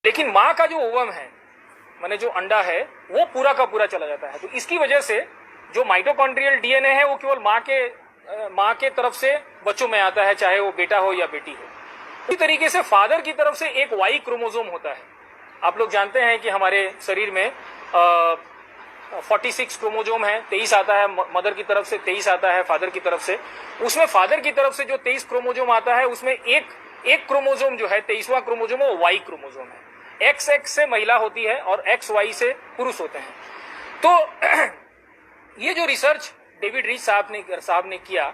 लेकिन माँ का जो ओवम है, माने जो अंडा है, वो पूरा का पूरा चला जाता है। तो इसकी वजह से जो माइटोकॉन्ड्रियल डीएनए है वो केवल माँ के तरफ से बच्चों में आता है, चाहे वो बेटा हो या बेटी हो। इसी तरीके से फादर की तरफ से एक वाई क्रोमोसोम होता है। आप लोग जानते हैं कि हमारे शरीर में 46 क्रोमोसोम है, 23 आता है मदर की तरफ से, 23 आता है फादर की तरफ से। उसमें फादर की तरफ से जो 23 क्रोमोसोम आता है, उसमें एक क्रोमोसोम जो है 23वां क्रोमोसोम है, वो वाई क्रोमोसोम है। XX से महिला होती है और XY से पुरुष होते हैं। तो ये जो रिसर्च डेविड रीच साहब ने किया,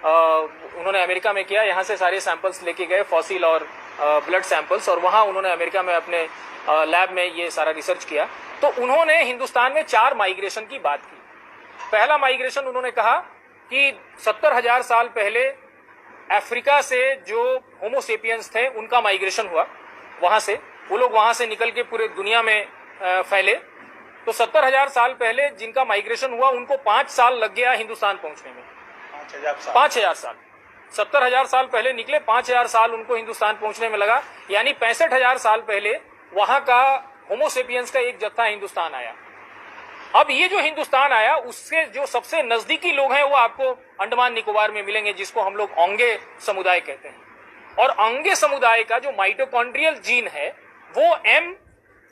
उन्होंने अमेरिका में किया। यहाँ से सारे सैंपल्स लेके गए, फॉसिल और ब्लड सैंपल्स, और वहाँ उन्होंने अमेरिका में अपने लैब में ये सारा रिसर्च किया। तो उन्होंने हिंदुस्तान में 4 माइग्रेशन की बात की। पहला माइग्रेशन उन्होंने कहा कि 70,000 साल पहले अफ्रीका से जो होमोसेपियंस थे उनका माइग्रेशन हुआ, वहाँ से वो लोग वहाँ से निकल के पूरे दुनिया में फैले। तो 70,000 साल पहले जिनका माइग्रेशन हुआ उनको 5 साल लग गया हिंदुस्तान पहुंचने में। 5,000 साल 70,000 साल पहले निकले, 5,000 साल उनको हिंदुस्तान पहुंचने में लगा। यानी 65,000 साल पहले वहां का होमोसेपियंस का एक जत्था हिंदुस्तान आया। अब ये जो हिंदुस्तान आया, उससे जो सबसे नजदीकी लोग हैं वो आपको अंडमान निकोबार में मिलेंगे, जिसको हम लोग ओंगे समुदाय कहते हैं। और ओंगे समुदाय का जो माइटोकॉन्ड्रियल जीन है वो M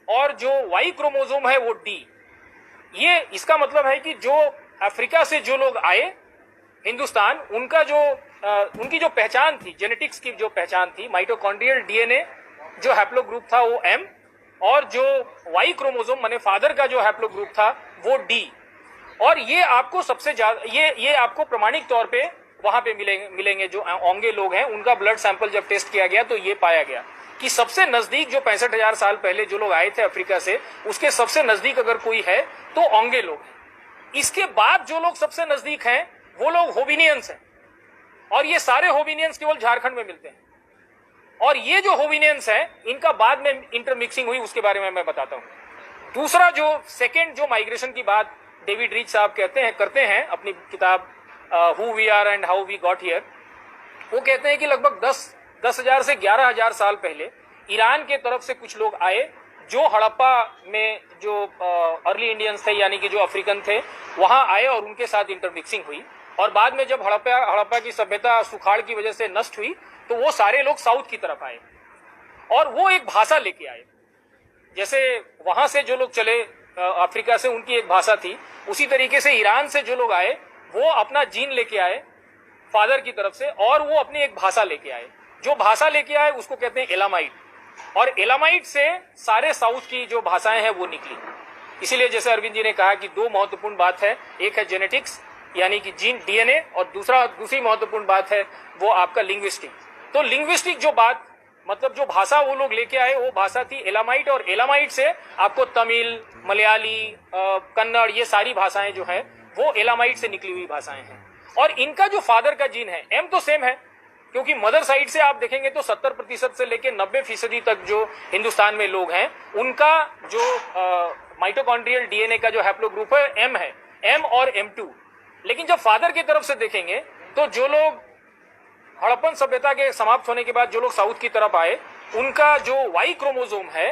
और जो Y क्रोमोसोम है वो D। ये इसका मतलब है कि जो अफ्रीका से जो लोग आए हिंदुस्तान, उनकी जो पहचान थी, जेनेटिक्स की जो पहचान थी, माइटोकॉन्ड्रियल डीएनए जो हैप्लोग्रुप था वो M, और जो Y क्रोमोसोम माने फादर का जो हैप्लोग्रुप था वो D। और ये आपको सबसे ज्यादा ये आपको प्रमाणिक तौर पे वहां पे मिलेंगे। जो ओंगे लोग हैं उनका ब्लड सैंपल जब टेस्ट किया गया तो ये पाया गया कि सबसे नजदीक जो 65,000 साल पहले जो लोग आए थे अफ्रीका से, उसके सबसे नजदीक अगर कोई है तो ओंगे लोग हैं। इसके बाद जो लोग सबसे नजदीक हैं वो लोग होविनियंस हैं, और ये सारे होविनियंस केवल झारखंड में मिलते हैं। और ये जो होविनियंस हैं इनका बाद में इंटरमिक्सिंग हुई, उसके बारे में मैं बताता हूं। दूसरा जो सेकेंड जो माइग्रेशन की बात डेविड रीच साहब करते हैं अपनी किताब who we are and how we got here, वो कहते हैं कि लगभग 10,000 से 11,000 साल पहले ईरान के तरफ से कुछ लोग आए, जो हड़प्पा में जो अर्ली इंडियंस थे यानी कि जो अफ्रीकन थे वहां आए, और उनके साथ इंटरमिक्सिंग हुई। और बाद में जब हड़प्पा की सभ्यता सुखाड़ की वजह से नष्ट हुई तो वो सारे लोग साउथ की तरफ आए और वो एक भाषा लेके आए। जैसे वहां से जो लोग चले अफ्रीका से, उनकी एक भाषा थी, उसी तरीके से ईरान से जो लोग आए वो अपना जीन लेके आए फादर की तरफ से, और वो अपनी एक भाषा लेके आए। जो भाषा लेके आए उसको कहते हैं एलामाइट, और एलामाइट से सारे साउथ की जो भाषाएं हैं वो निकली। इसीलिए जैसे अरविंद जी ने कहा कि 2 महत्वपूर्ण बात है, एक है जेनेटिक्स यानी कि जीन डीएनए, और दूसरी महत्वपूर्ण बात है वो आपका लिंग्विस्टिक। तो लिंग्विस्टिक जो बात मतलब जो भाषा वो लोग लेके आए वो भाषा थी एलामाइट, और एलामाइट से आपको तमिल, मलयाली, कन्नड़, ये सारी भाषाएं जो है वो एलामाइट से निकली हुई भाषाएं हैं। और इनका जो फादर का जीन है M तो सेम है, क्योंकि मदर साइड से आप देखेंगे तो 70% से लेकर 90% तक जो हिंदुस्तान में लोग हैं उनका जो माइटोकॉन्ड्रियल डीएनए का जो हैप्लोग्रुप है M और M2। लेकिन जब फादर की तरफ से देखेंगे तो जो लोग हड़प्पन सभ्यता के समाप्त होने के बाद जो लोग साउथ की तरफ आए, उनका जो Y क्रोमोसोम है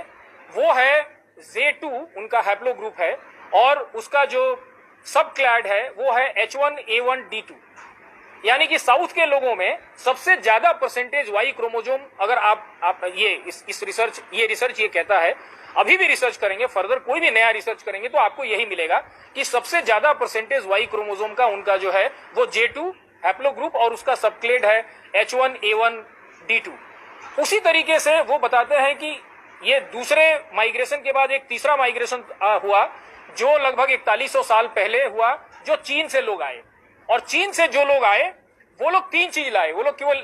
वो है J2, उनका हैप्लोग्रुप है, और उसका जो सब क्लैड है वो है H1A1D2। यानी कि साउथ के लोगों में सबसे ज्यादा परसेंटेज Y क्रोमोसोम, अगर आप इस रिसर्च ये कहता है, अभी भी रिसर्च करेंगे, फर्दर कोई भी नया रिसर्च करेंगे तो आपको यही मिलेगा कि सबसे ज्यादा परसेंटेज Y क्रोमोसोम का उनका जो है वो J2 हैप्लोग्रुप, और उसका सबक्लेड है H1A1D2। उसी तरीके से वो बताते हैं कि ये दूसरे माइग्रेशन के बाद एक तीसरा माइग्रेशन हुआ जो लगभग 4100 साल पहले हुआ, जो चीन से लोग आए। और चीन से जो लोग आए वो लोग 3 चीज लाए। वो लोग केवल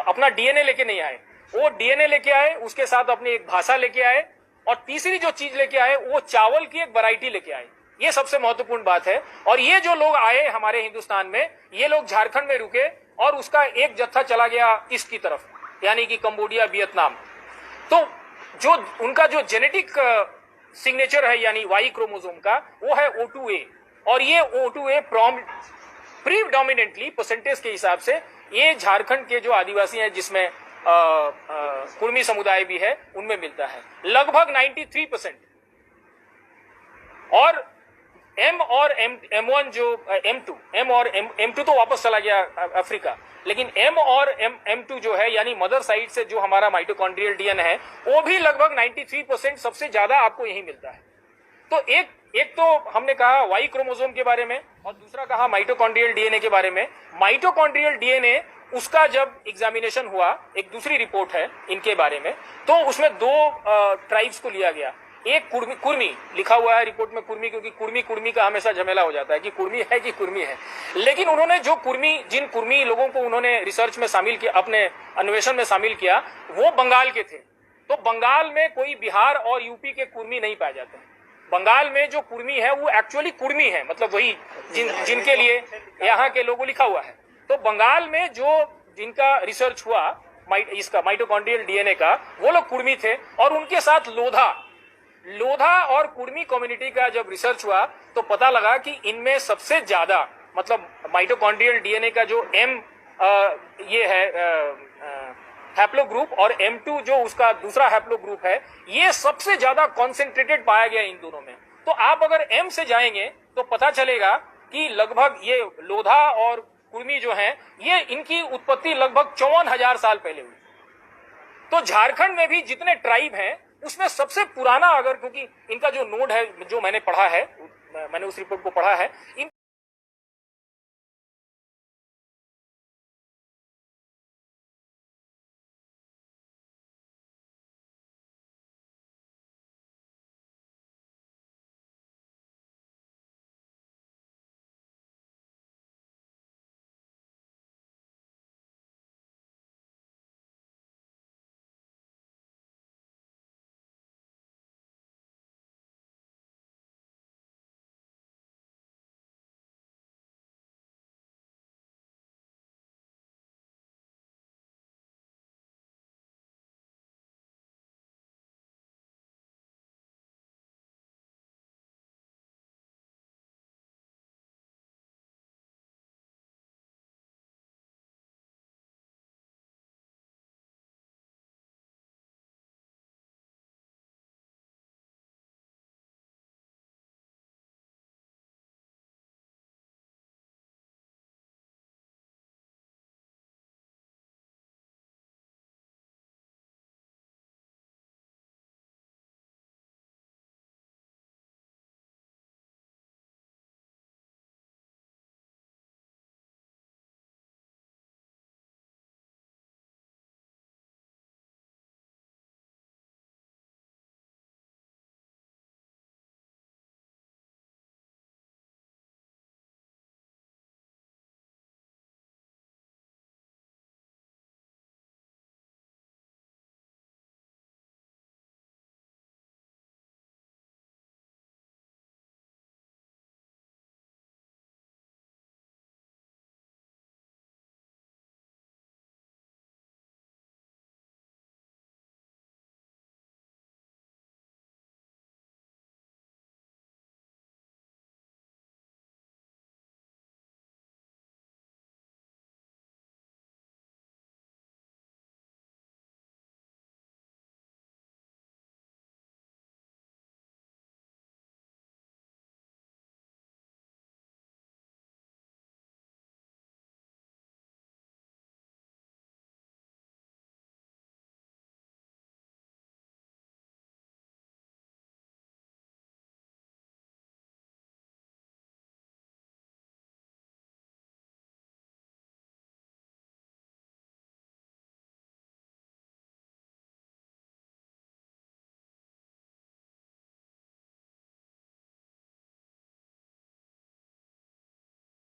अपना डीएनए लेके नहीं आए, वो डीएनए लेके आए, उसके साथ अपनी एक भाषा लेके आए, और तीसरी जो चीज लेके आए वो चावल की एक वैरायटी लेके आए। ये सबसे महत्वपूर्ण बात है। और ये जो लोग आए हमारे हिंदुस्तान में, ये लोग झारखंड में रुके और उसका एक जत्था चला गया ईस्ट की तरफ, यानी कि कंबोडिया, वियतनाम। तो जो उनका जो जेनेटिक सिग्नेचर है यानी Y क्रोमोसोम का, वो है O2A, और ये O2A प्रीडोमिनेंटली परसेंटेज के हिसाब से ये झारखंड के जो आदिवासी हैं, जिसमें कुर्मी समुदाय भी है उनमें मिलता है लगभग 93%। और एम और M1 जो M2 एम और M2 तो वापस चला गया अफ्रीका, लेकिन एम और M2 जो है यानी मदर साइड से जो हमारा माइटोकॉन्ड्रियल डीएनए है वो भी लगभग 93% सबसे ज्यादा आपको यही मिलता है। तो एक तो हमने कहा वाई क्रोमोसोम के बारे में और दूसरा कहा माइटोकॉन्ड्रियल डीएनए के बारे में। माइटोकॉन्ड्रियल डीएनए उसका जब एग्जामिनेशन हुआ, एक दूसरी रिपोर्ट है इनके बारे में, तो उसमें 2 ट्राइब्स को लिया गया। एक कुर्मी लिखा हुआ है रिपोर्ट में कुर्मी, क्योंकि कुर्मी का हमेशा झमेला हो जाता है कि कुर्मी है कि कुर्मी है। लेकिन उन्होंने जो जिन कुर्मी लोगों को उन्होंने रिसर्च में शामिल किया, अपने अन्वेषण में शामिल किया, वो बंगाल के थे। तो बंगाल में कोई बिहार और यूपी के कुर्मी नहीं पाए जाते हैं। बंगाल में जो कुर्मी है वो एक्चुअली कुर्मी है, मतलब वही जिनके लिए यहाँ के लोगों लिखा हुआ है। तो बंगाल में जिनका रिसर्च हुआ इसका माइटोकॉन्ड्रियल डीएनए का, वो लोग कुर्मी थे। और उनके साथ लोधा और कुर्मी कम्युनिटी का जब रिसर्च हुआ तो पता लगा कि इनमें सबसे ज्यादा, मतलब माइटोकॉन्ड्रियल डीएनए का जो ये है हैप्लो ग्रुप और M2 जो उसका दूसरा हैप्लो ग्रुप है, ये सबसे ज्यादा कॉन्सेंट्रेटेड पाया गया इन दोनों में। तो आप अगर M से जाएंगे तो पता चलेगा कि लगभग ये लोधा और कुर्मी जो हैं, ये इनकी उत्पत्ति लगभग 54,000 साल पहले हुई। तो झारखंड में भी जितने ट्राइब हैं उसमें सबसे पुराना, अगर क्योंकि इनका जो नोड है जो मैंने पढ़ा है, मैंने उस रिपोर्ट को पढ़ा है, इन